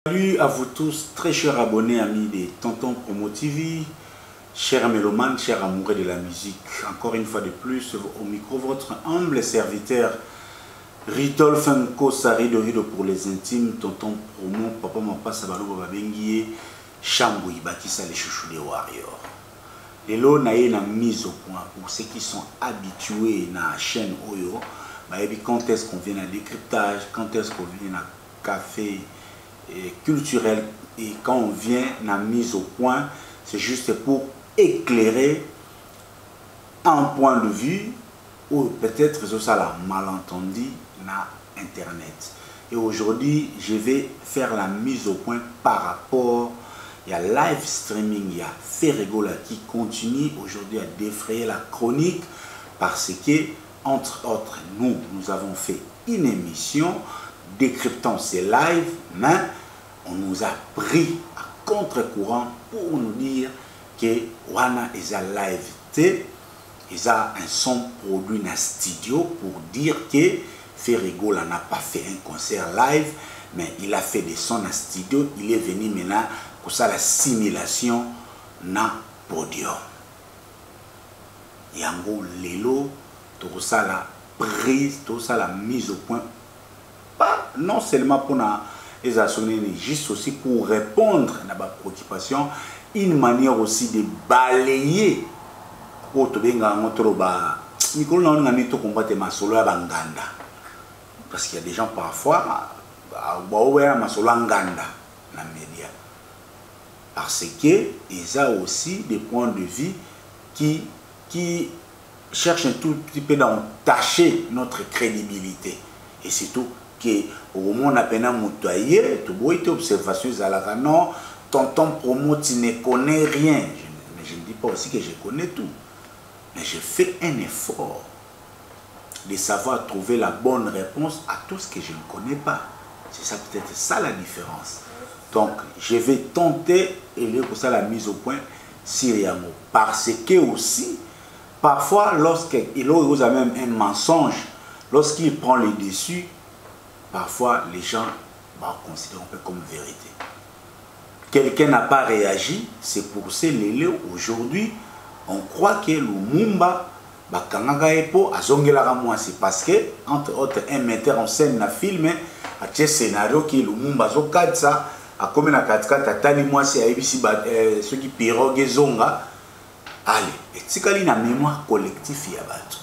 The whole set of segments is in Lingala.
Salut à vous tous, très chers abonnés, amis de Tonton Promo TV, chers mélomanes, chers amoureux de la musique. Encore une fois de plus, au micro, votre humble serviteur, Ritolf Nkosari de Rido pour les intimes, Tonton Promo, Papa Mapa Sabalo Babenguié, Chamboui, Bakissa les chouchous des warriors. Les lots na mise au point pour ceux qui sont habitués à la chaîne Oyo, quand est-ce qu'on vient à décryptage, quand est-ce qu'on vient à café culturel et quand on vient à mise au point, c'est juste pour éclairer un point de vue ou peut-être ça la malentendu na internet. Et aujourd'hui, je vais faire la mise au point par rapport à live streaming, il y a Ferregola qui continue aujourd'hui à défrayer la chronique parce que, entre autres, nous avons fait une émission décryptant ces lives, mais on nous a pris à contre-courant pour nous dire que Wana est un live T, il a un son produit dans studio pour dire que Ferregola n'a pas fait un concert live, mais il a fait des sons dans studio, il est venu maintenant pour ça la simulation na podium. Yango lelo, tout ça la prise, tout ça la mise au point, pas non seulement pour les assurer, juste aussi pour répondre à ma préoccupation, une manière aussi de balayer pour te benga notre ba Nicolas non ngani to combattre ma solo ya banganda parce qu'il y a des gens parfois ba oya ma solo nganda na média parce que ils ont aussi des points de vue qui cherchent un tout petit peu d'entacher notre crédibilité et surtout que au moment où on a peine à moutoyer, tu vois, tu observations à la non, Tonton Promo, tu ne connais rien. Mais je ne dis pas aussi que je connais tout. Mais je fais un effort de savoir trouver la bonne réponse à tout ce que je ne connais pas. C'est ça peut-être ça la différence. Donc, je vais tenter et lire pour ça la mise au point Siriamo. Parce que aussi, parfois, lorsqu'il a même un mensonge, lorsqu'il prend le dessus, parfois les gens considèrent un peu comme vérité. Quelqu'un n'a pas réagi, c'est pour ça que aujourd'hui, on croit que Lumumba, c'est parce que, entre autres, un metteur en scène a filmé un scénario qui Lumumba Zokatsa a comme na katkata tani moi c'est ABC ceux qui pirogue zonga allez et tikali na mémoire collective ya bato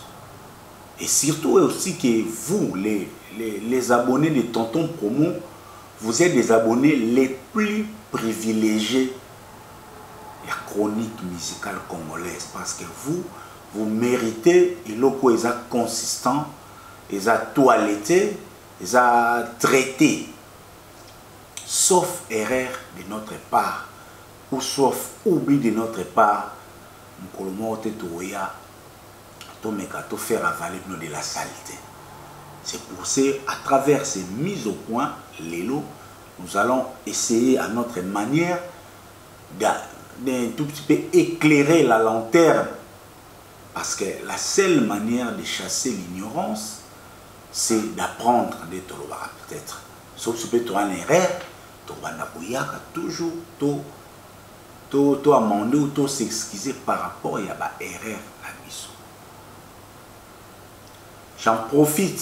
et surtout aussi que vous les abonnés de Tonton Promo, vous êtes des abonnés les plus privilégiés de la chronique musicale congolaise parce que vous méritez et locaux ils sont consistants, ils ont toiletté, ils ont traité. Sauf erreur de notre part ou sauf oubli de notre part, nous faire avaler de la saleté. C'est pour ça, à travers ces mises au point, Lélo, nous allons essayer à notre manière d'un tout petit peu éclairer la lanterne. Parce que la seule manière de chasser l'ignorance, c'est d'apprendre des tolobara peut-être. Sauf si tu peux une erreur, tu vas toujours amender ou s'excuser par rapport à l'erreur à mission. J'en profite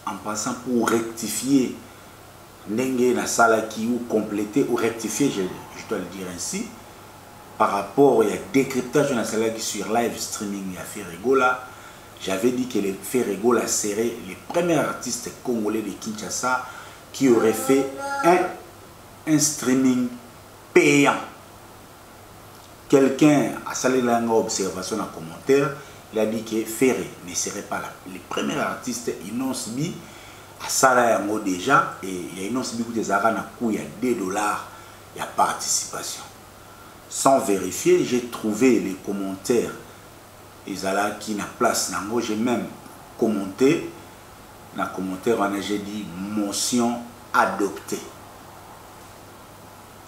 en passant pour rectifier Nenge na Salaki ou compléter ou rectifier, je dois le dire ainsi, par rapport à décryptage de Salaki sur live streaming à Ferregola. J'avais dit que les Ferregola seraient les premiers artistes congolais de Kinshasa qui auraient fait un streaming payant. Quelqu'un a salé une observation en commentaire. Il a dit que Ferré ne serait pas là. Les premiers artistes, ils n'ont subi à Salayango déjà, et ils n'ont subi des arats à coût, il y a $2, il y a participation. Sans vérifier, j'ai trouvé les commentaires. Ils ont qui n'a place. J'ai même commenté. Dans le commentaire, j'ai dit motion adoptée.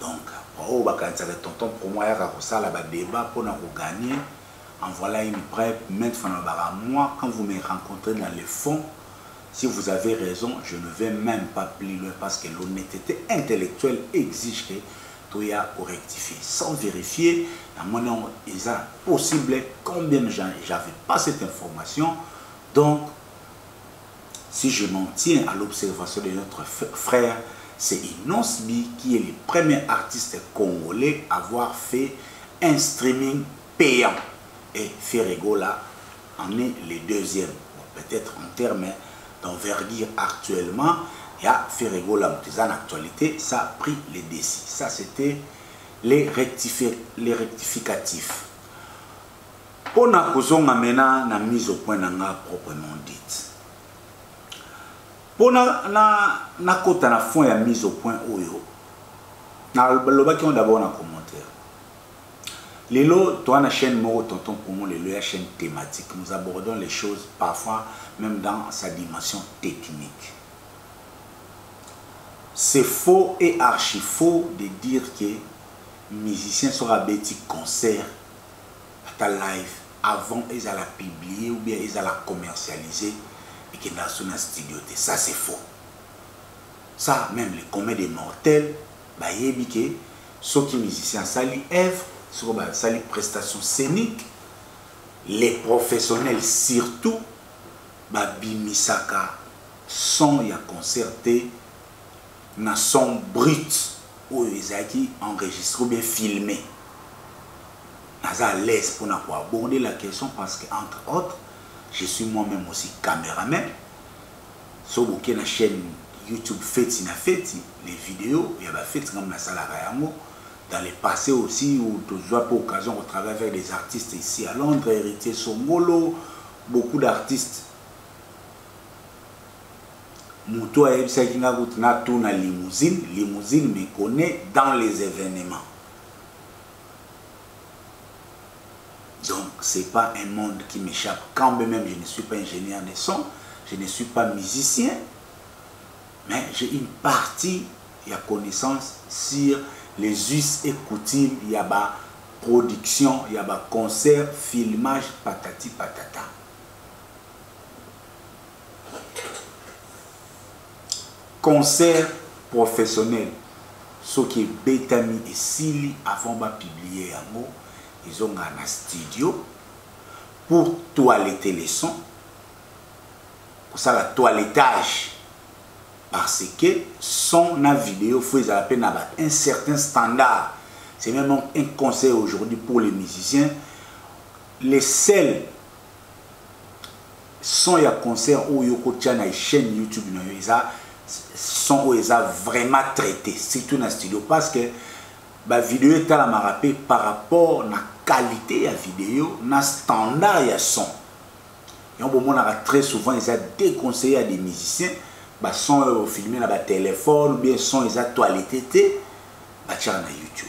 Donc, Tonton Promo, il y a un débat pour gagner. En voilà une preuve, maintenant, moi, quand vous me rencontrez dans le fond, Si vous avez raison, je ne vais même pas plus loin parce que l'honnêteté intellectuelle exige que tout y a pour rectifier. Sans vérifier, à mon nom, il est possible combien de gens j'avais pas cette information. Donc, si je m'en tiens à l'observation de notre frère, c'est Inosbi qui est le premier artiste congolais à avoir fait un streaming payant. Et Ferregola en est le deuxième. Bon, peut-être en termes d'envergure actuellement, il y a Ferregola en actualité, ça a pris les décis. Ça, c'était les rectificatifs. Pour la mise au point proprement dite. Pour la fond ya mise au point oyo na lobaki on d'abord na commentaire lelo toi na chaîne Moro Tonton Poumon lelo ya chaîne thématique nous abordons les choses parfois même dans sa dimension technique. C'est faux et archi faux de dire que musicien sera bêti concert à ta live avant ils allaient la publier ou bien ils allaient la commercialiser et qui dans son studio. Ça c'est faux. Ça même les comédies mortels bah yébike ceux qui musiciens sali œuvre sur bah sali prestations scéniques les professionnels surtout bah bimisaka son ya concerté na son brut ou ils enregistré ou bien filmé. Naza à l'aise pour aborder la question parce que entre autres je suis moi-même aussi caméraman. Sur la chaîne YouTube Feti na Feti, les vidéos, il y a fait comme la salle à Rayango. Dans le passé aussi, où tu vois pour occasion de travailler avec des artistes ici à Londres, Héritier Songolo, beaucoup d'artistes. Moutou a na limousine, limousine me connaît dans les événements. Donc, ce n'est pas un monde qui m'échappe. Quand même, je ne suis pas ingénieur de son, je ne suis pas musicien, mais j'ai une partie, il y a connaissance sur les us et coutumes, il y a la production, il y a le concert, filmage, patati patata. Concert professionnel, ce qui est Betami et Sili avant de publier un mot. Ils ont un studio pour toiletter les sons. Pour ça, le toilettage. Parce que son vidéo, il faut un certain standard. C'est même un conseil aujourd'hui pour les musiciens. Les seuls sons et concerts où ils ont une chaîne YouTube, sont où ils ont vraiment traité, surtout dans le studio. Parce que la vidéo est à la par rapport à la qualité de la vidéo, à standard de son. Et on a très souvent ils ont déconseillé à des musiciens, bah son filmé dans le téléphone ou bien son ils ont toiletté, bah tiens na YouTube.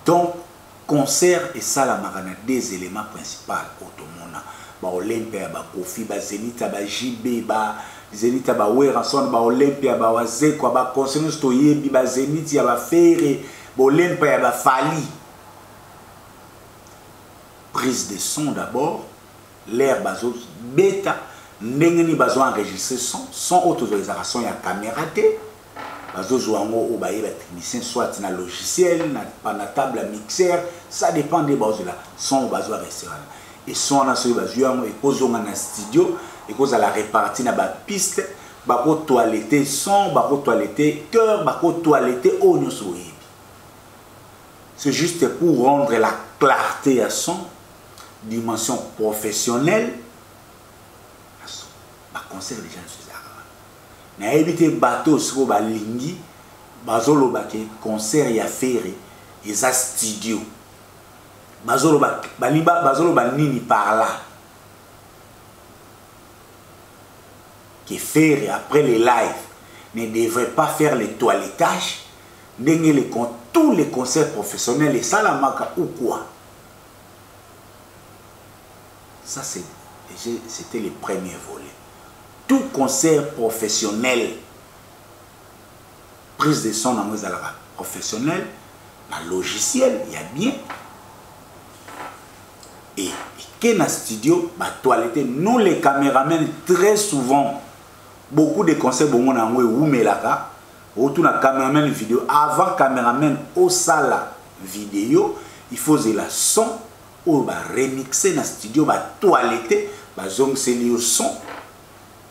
Donc concert et ça la marana des éléments principaux automona. Bah Olympia, bah Kofi, bah Zenith, bah JB, bah Zenith ba Weranson ba Olympia ba Wazekwa ba concert to yebi ba Zenith ya ba Ferre ba Olympia ba Fali. Prise de son d'abord, l'air bazo bêta ndengeni bazo enregistrer son autorisation ya caméra té bazo jouango ou ba yeba technicien soit na logiciel na table mixeur, ça dépend des bazo là son bazo restaurant et son na so bazo yango et kozonga na studio et cause à la répartie na ba piste ba ko toiletter son ba ko toiletter cœur ba ko toiletter onyo soyebi. C'est juste pour rendre la clarté à son dimension professionnelle. Ba concert déjà sur ça. Na éviter bateau sur ba lingi bazolo ba ke concert ya Ferre et za studio. Bazolo ba nini par là. Qui Ferre après les lives ne devrait pas faire les toilettages, tous les concerts professionnels et ça la marque ou quoi. Ça c'était le premier volet. Tout concert professionnel, prise de son dans la professionnel, dans le logiciel, il y a bien. Et que dans studio, bah toilette. Nous les caméramans très souvent, beaucoup de conseils bon on a ou melaka, autour na caméraman vidéo avant caméraman au salle vidéo, il faut la son ou bah remixer dans studio bah toilette, bah zong c'est lié au son.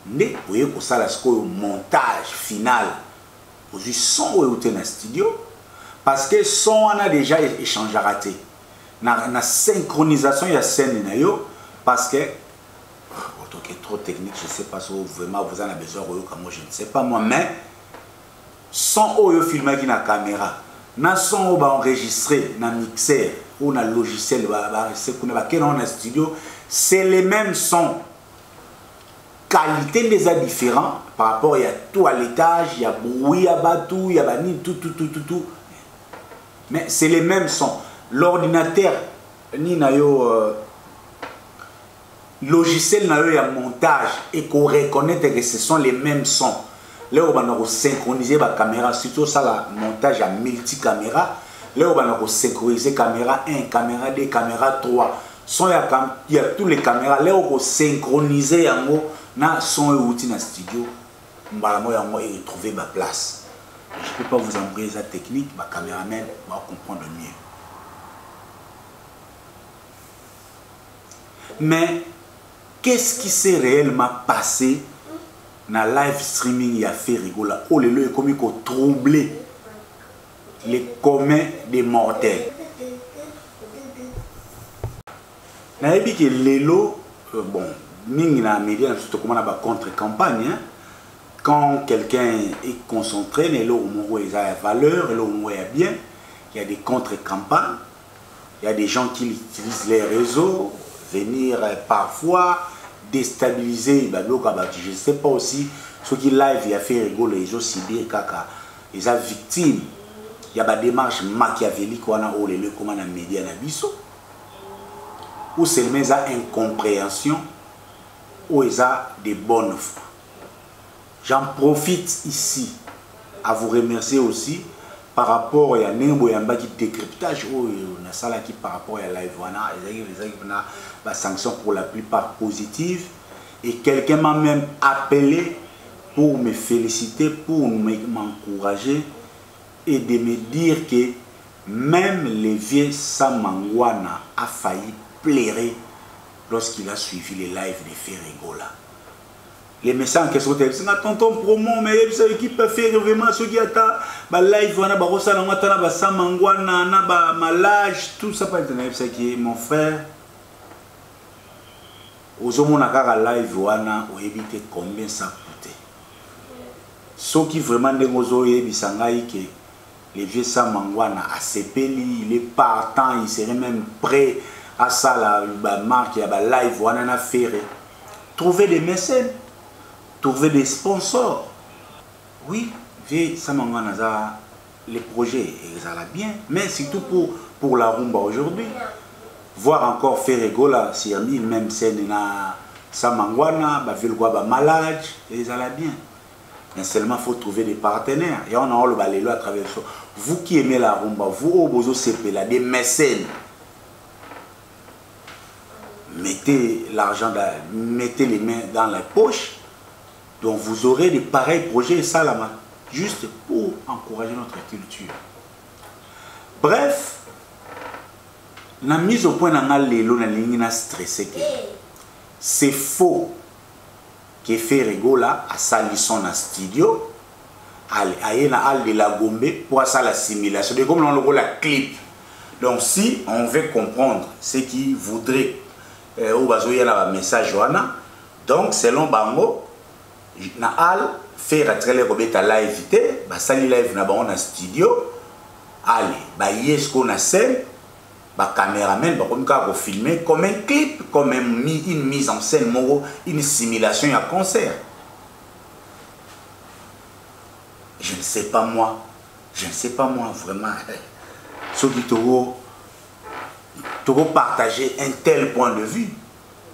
Mais vous voyez que ça là c'est montage final. Vous son ou dans le studio parce que son on a déjà échangé raté. Na synchronisation il y a scène na yo parce que est trop technique, je ne sais pas si vraiment vous en avez besoin comme moi, je ne sais pas moi, mais son oyo filmé qui na caméra, na son ba enregistré na mixeur ou na logiciel c'est qu'on a dans un studio, c'est les mêmes sons. Qualité les a différents par rapport il y a toilettage, il y a bruit, il y a batou, il y a bani tout. Mais c'est les mêmes sons. L'ordinateur ni na yo logiciel na yo ya montage et qu'on reconnaît que ce sont les mêmes sons. Là on va synchroniser la caméra, surtout ça la montage à multi-caméra. Là on va synchroniser caméra 1, caméra 2, caméra 3. Il y a tous les caméras. Là on va synchroniser yango na son et outil na studio. Mbalamo yango et trouver ma place. Je ne peux pas vous envoyer la technique, ma caméraman va comprendre mieux. Mais qu'est-ce qui s'est réellement passé dans le live streaming il a fait rigoler? Oh, le lieu est comme troubler les communs des mortels. N'a dit que l'élo, bon, ming na média surtout comment on a contre-campagne. Quand quelqu'un est concentré, l'élo au moins il a valeur, l'élo au moins il bien. Il y a des contre-campagnes, il y a des gens qui utilisent les réseaux. Venir parfois déstabiliser, je ne sais pas aussi, ceux qui live il a fait rigoler, ils ont subi caca, ils sont victimes. Il y a des démarches machiavéliques qu'on a les comment dans les médias ou seulement ils ont incompréhension ou ils ont des bonnes fois. J'en profite ici à vous remercier aussi par rapport à un décryptage ou na sala qui par rapport à live wana les sanctions pour la plupart positives et quelqu'un m'a même appelé pour me féliciter, pour m'encourager et de me dire que même le vieux Samangwana a failli pleurer lorsqu'il a suivi les lives de Ferrigola. Les messages en question, c'est un tonton promo, mais il y a qui peut faire vraiment ce qui a ta live, malage, tout ça. C'est qui mon frère. Aux hommes, on a live, on a évité combien ça coûtait. Ceux qui vraiment ne que les vieux Samangwana a CPLI, il est partant, il serait même prêt à ça, la marque, la live, on a fait. Trouver des mécènes. Trouver des sponsors. Oui, ça m'a les projets, ils allaient bien, mais surtout pour la rumba aujourd'hui. Voir encore Ferrigola, si on même scène na Samangwana, Vilgwa, malade, ils allaient bien. Mais seulement il faut trouver des partenaires. Et on a le balélo à travers ça. Vous qui aimez la rumba, vous au bozo CP là, des mécènes. Mettez l'argent, mettez les mains dans la poche. Donc vous aurez des pareils projets, ça là, juste pour encourager notre culture. Bref, la mise au point dans l'élo, la ligne stressé. C'est faux que Ferrigola a sali son studio, allez de la Gombe pour ça la simulation. C'est comme on le la clip. Donc si on veut comprendre ce qui voudrait, ou bazoyer un message donc selon Bango. Na al faire trailer robeta live té ba sali live na ba studio allez ba yesko na scène ba caméraman ba comme ka filmer comme un clip comme une mise en scène une simulation à concert. Je ne sais pas moi vraiment ceux qui t'auront partagé un tel point de vue.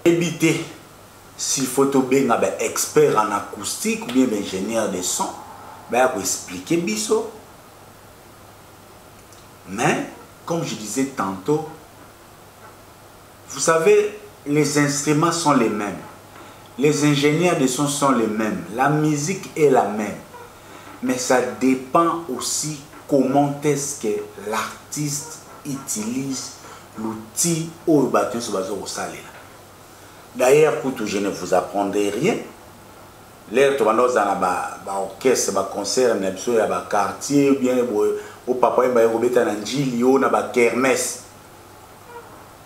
Évitez. S'il faut bien un expert en acoustique ou bien ingénieur de son, il faut expliquer biso. Mais, comme je disais tantôt, vous savez, les instruments sont les mêmes. Les ingénieurs de son sont les mêmes. La musique est la même. Mais ça dépend aussi comment est-ce que l'artiste utilise l'outil au bâton sur le salé. D'ailleurs, je ne vous apprendrai rien. L'air tout le monde dans orchestre, concert, quartier, bien au papa na kermesse.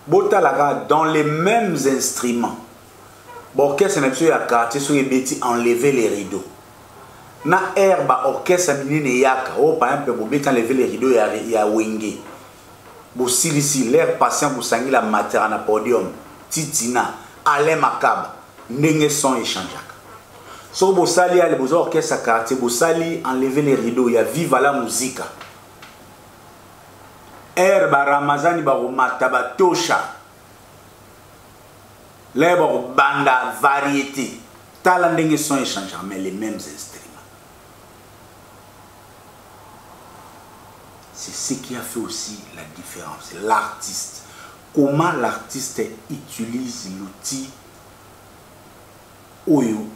Dans les mêmes instruments. L'orchestre n'a quartier sur les enlever les rideaux. Na air ba orchestre minine yaka. Par exemple, enlever les rideaux ya wenge. Bo silisi l'air patient pour sangi la matière na podium. Titina, Alain Makaba, ndenge son échangeaka. So bosali ale bozo orchestre à quartier, bosali enlever les rideaux, ya viva la musique. Air ba Ramazani ba romata ba tosha. L'air ba banda variété. Tala ndenge son échangeaka, mais les mêmes instruments. C'est ce qui a fait aussi la différence. L'artiste. Comment l'artiste utilise l'outil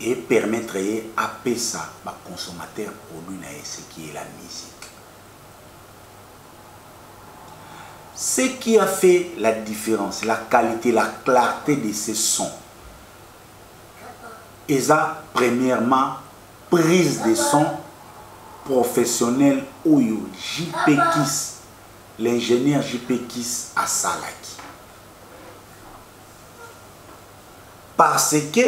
et permettrait à ça aux consommateurs produire ce qui est la musique. Ce qui a fait la différence, la qualité, la clarté de ces sons. Et ça, premièrement, prise de son professionnel Oyo JP Kiss, l'ingénieur JP Kiss à Salaki. Parce que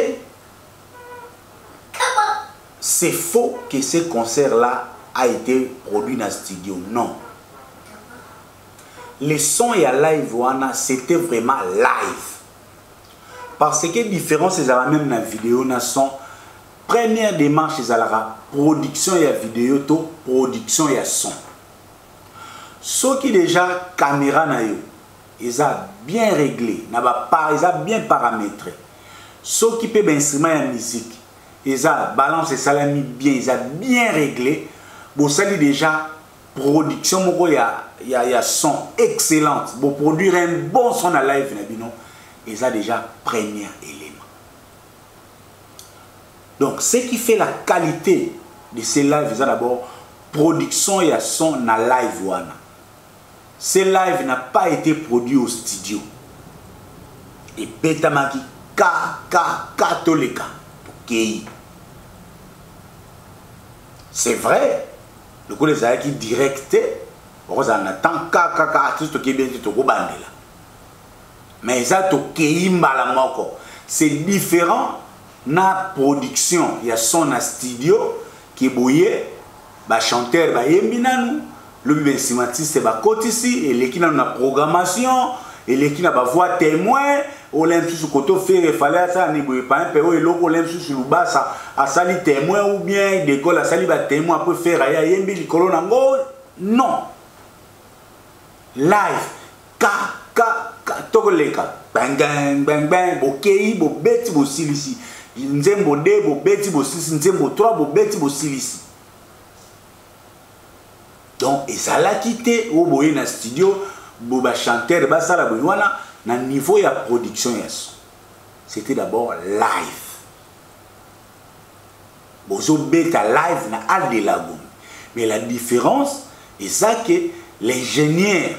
c'est faux que ce concert-là a été produit dans le studio. Non. Les sons et la live, c'était vraiment live. Parce que la différence, c'est même dans la vidéo, dans son première démarche, c'est la production et la vidéo, production et la son. Ce qui déjà caméra, ils ont bien réglé, ils ont bien paramétré. Ce qui peut instrument et la musique, ils ont balance et salami bien, ils ont bien réglé. Bon, ça dit déjà production, il y a son excellente. Pour produire un bon son à live, ils ont déjà premier élément. Donc, ce qui fait la qualité de ces lives, c'est d'abord production et son na live. Ces lives n'a pas été produit au studio. Et Betamaki Katolika. C'est vrai. Le coup des aïe qui directé. On attend artiste qui est bien tout bandé là. Mais ça c'est différent. Na production, il y a son studio qui est bouillé, ba chanteur ba yembinanu, le instrumentiste ba côté ici et l'équipe na programmation et l'équipe na ba voix témoin, on l'aime sur côté faire fallait ça ni bouillé pas un peu et l'autre on l'aime sur le bas ça à sali témoin ou bien d'école à sali ba témoin pour faire aya yembi likolo nango non. Live togoleka bang bang bang bang bokei bo beti bo silisi nzembo de bo beti bo silisi nzembo 3 bo beti bo silisi. Donc et ça l'a quitté au boye na studio bo ba chanteur ba sala boywana na niveau ya production yes. C'était d'abord live. Bozo beta live na al de la gomme. Mais la différence est ça que l'ingénieur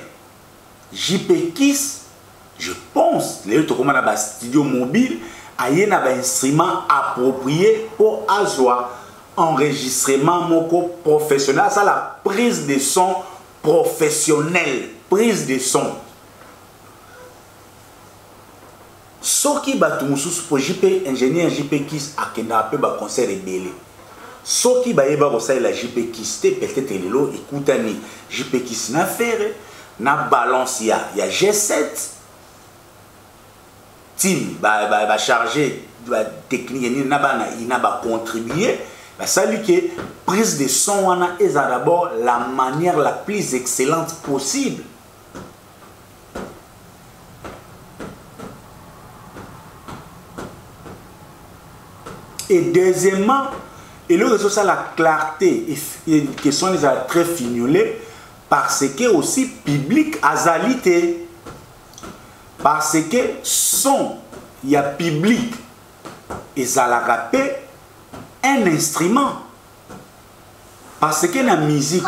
JP Kiss, je pense, les autres comme un studio mobile, il y a un instrument approprié pour avoir enregistrement professionnel. Ça, la prise de son professionnelle, prise de son. Ce qui va tout pour JP ingénieur JP Kiss a un concert rebelle. Ce qui va la JP Kiss, peut-être écoutez JP Kiss n'a fait. Na balance il y a G7 team va charger technique il n'a contribué ça lui que prise de son on a d'abord la manière la plus excellente possible. Et deuxièmement et le ça la clarté et question les a très fignolé. Parce que aussi public azalité. Parce que son il y a public et zalaka un instrument. Parce que la musique,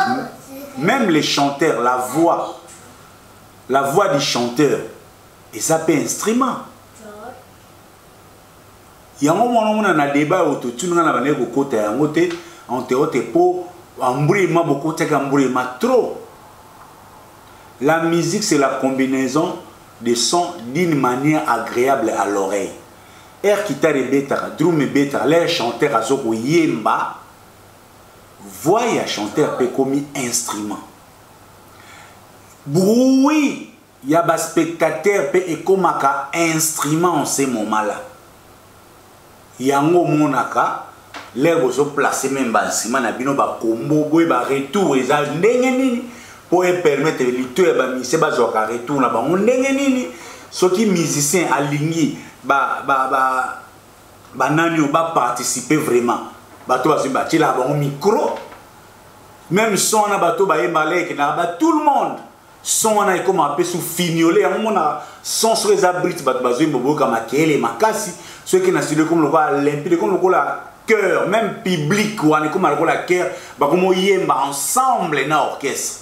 même les chanteurs, la voix du chanteur, et ça peut instrument. Il y a un moment où on a un débat autour de trop. La musique, c'est la combinaison de sons d'une manière agréable à l'oreille. Air guitare et bêta, drum et bêta, l'air chanteur à zoko yemba, voix et chanteur peut comme instrument. Bruit, il y a des spectateurs peut comme un instrument en ce moment-là. Il y a un moment l'air vous placé même bas instrument na bino ba combo boy ba retour et ça ndenge pour permettre l'auteur ba mi se ba zoka retour na ba ndenge nini ceux qui musiciens alignés ba nani ba participer vraiment ba to ba tila ba micro même son na ba to ba yembalek na ba tout le monde son na comme un peu sous fignoler à un moment na son sur les abris ba zo bobo kama kele makasi ceux qui na studio comme le roi limpide comme le roi cœur, même public, ou on est comme la cœur, bah comme on y est ensemble dans l'orchestre.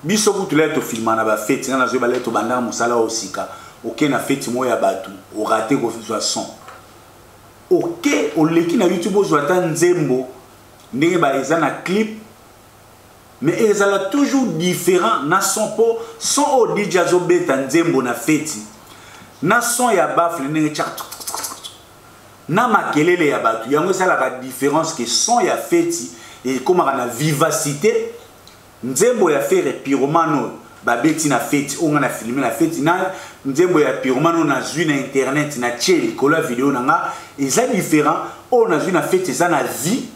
Biso ku tuleta filma na ba fête na zo baleta banda musala osika. OK na fête mo ya batu, o raté ko fizwa son. OK, o leki na YouTube zo ata nzembo, ndenge ba ezana clip. Mais ils ont toujours différent na son po, son o DJ zo beta nzembo na fête. Na son ya bafle nenge tchak na makelele ya batu yango ça la différence que son ya feti et comme na vivacité nzembo ya faire pyromano ba beti na feti on na filmer na feti na nzembo ya pyromano na zui na internet na tcheli ko la vidéo nanga ils sont différents on a zui na feti ça na vie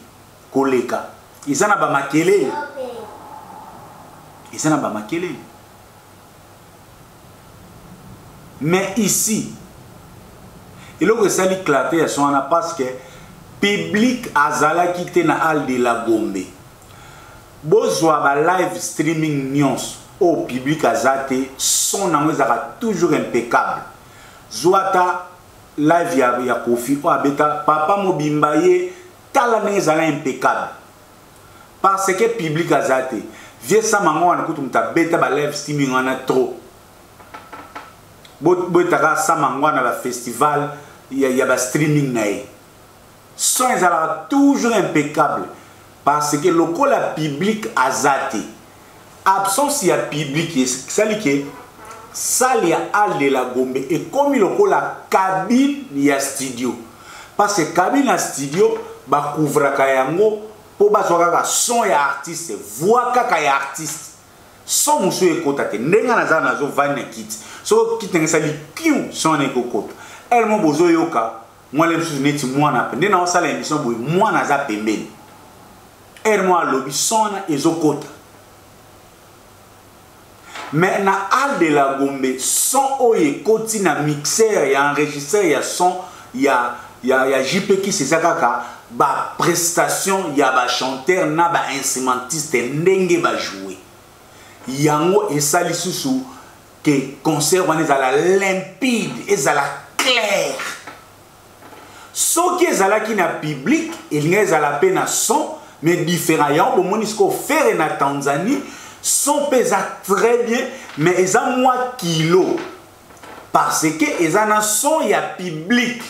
koleka ils sont na ba makelele ils sont na ba makelele. Mais ici, il faut que ça éclaté à son parce que public azala qui était na hall de la Gombe. Bozwa ba live streaming news au public azate son amazara toujours impeccable. Zwata live ya Kofi o abeta papa mobimba ye tala nezala impeccable. Parce que public azate vie ça mango na kutumta beta ba live streaming on a trop. Botaka samangwana la festival il y a ba streaming nae son ezala toujours impeccable parce que le la public azate absence ya public sali ke sali ya hall de la Gombe et comme le la cabine ya studio parce que cabine ya studio ba couvre ka yango po ba soka son ya artiste voix kaka ya artiste son muso ekota te ndenga na za na zo vanya kit so kitenge sali kiu son ekokota elle mo bozo yoka moi le msu neti mwana pe ndena osala émission boy mwana za pembeni elle mo alobi son ezokota mais na hall de la Gombe son oye koti na mixeur ya enregistreur ya son ya JP qui c'est ça kaka ba prestation ya ba chanteur na ba instrumentiste ndenge ba jouer yango esali susu que concert wana ezala limpide ezala clair soki ezalaki na public elinga ezala pe na son mais différent yango bomoni siko faire na Tanzanie son pesa très bien mais eza mwa kilo parce que eza na son ya public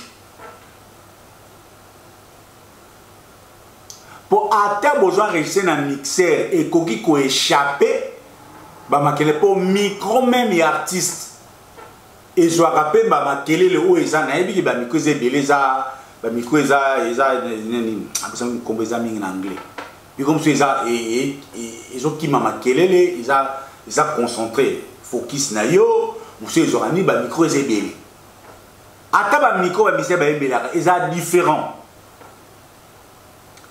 pour ata besoin enregistrer na mixeur et koki ko échapper ba makele po micro même et artiste et je rappelle ba makele le o eza na ebi ba micro ze beleza ba micro eza nini abasanga kombeza mingi na anglais et comme ça eza et zo ki ma makele le eza concentré focus na yo ou se zo ani ba micro ze belé ata ba micro ba bise ba ebelaka eza différent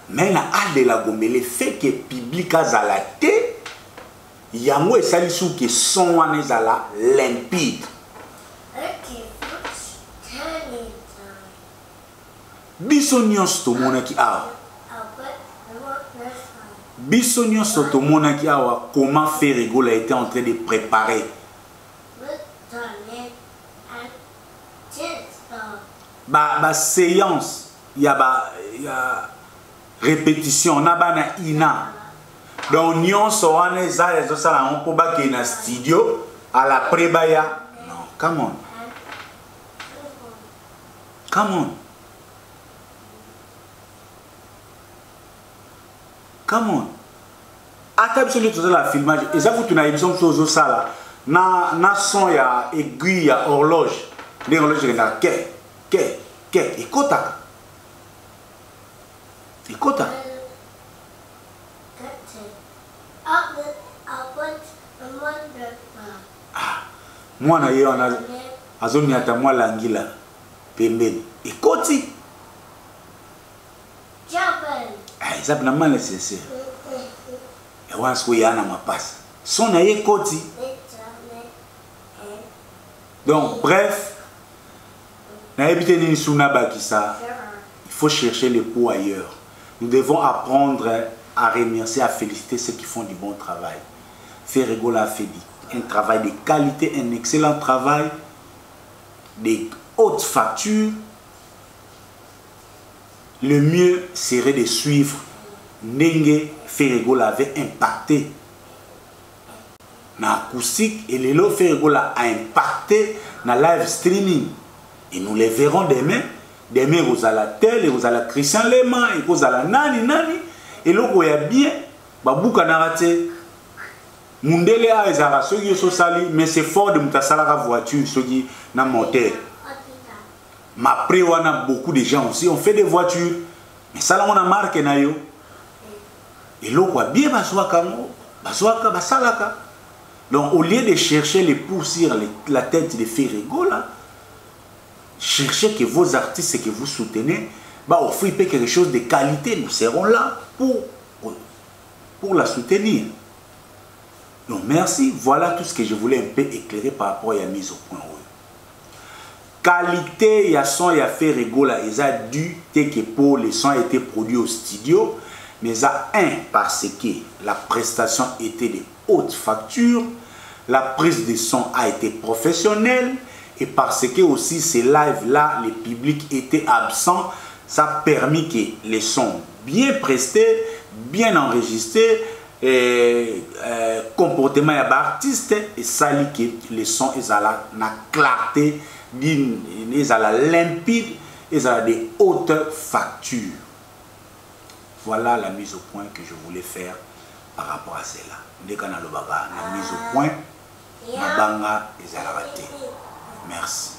mais na hall de la Gombe le fait que public azala te yango esali suki son wana ezala limpide biso nyonso tomonaki awa biso nyonso tomonaki awa comment Ferregola a été en train de préparer séance, il y a répétition, on a ina. Donc, nous sommes en studio à la prébaya. Non, come on. Come on. Come on. Attention tout la filmage. Et ça vous tournez émission sur ça là. Na son ya aiguille ya horloge. Les horloges na ke. Écoute. Moi na yo na azoni ata moi langila pembeni. Écoute. Ça n'a pas nécessaire. Et on se voit ma passe. Son aïe côté. Donc, bref, il faut chercher les pots ailleurs. Nous devons apprendre à remercier, à féliciter ceux qui font du bon travail. Ferregola a fait un travail de qualité, un excellent travail, des hautes factures. Le mieux serait de suivre Nenge Ferregola avait impacté dans l'acoustique et le lot Ferregola a impacté dans le live streaming. Et nous les verrons demain. Demain, vous allez la télé, vous allez Christian Lema, et vous allez nani. Et là, vous voyez bien, Babou Kanarate, Mundele a ezara, ceux qui sont salis, mais c'est fort de moutasala la voiture, ceux qui n'ont moteur. Mais après, on a beaucoup de gens aussi, on fait des voitures. Mais ça, là, on a marqué. Et là, on voit bien, donc, au lieu de chercher les pouces sur la tête de Ferregola, cherchez que vos artistes que vous soutenez, offrir quelque chose de qualité. Nous serons là pour la soutenir. Donc, merci. Voilà tout ce que je voulais un peu éclairer par rapport à la mise au point. Qualité, il y a son, il y a Ferregola, il y a dû que pour les sons a été produits au studio, mais ça parce que la prestation était de haute facture, la prise de son a été professionnelle, et parce que aussi ces lives là, le public était absent, ça a permis que les sons bien prestés, bien enregistrés, comportement y a artiste et ça que les sons ils ont la clarté, ils ont la limpide, ils ont des hautes factures. Voilà la mise au point que je voulais faire par rapport à cela. Dès qu'on a le baba, la mise au point, ma banga ils ont raté. Merci.